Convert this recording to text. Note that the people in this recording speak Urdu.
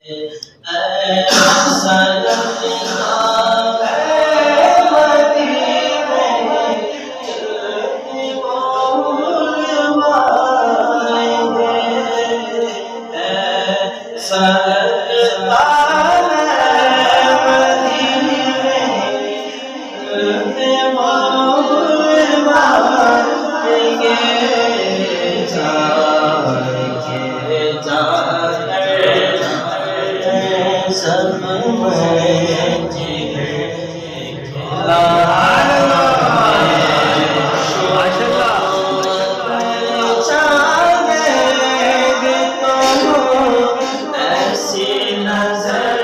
ایسا لگتا ہے مدینے چلتے بول آئیں گے، ایسا لگتا ہے مدینے چلتے بول آئیں گے، سب میں ایسی نظر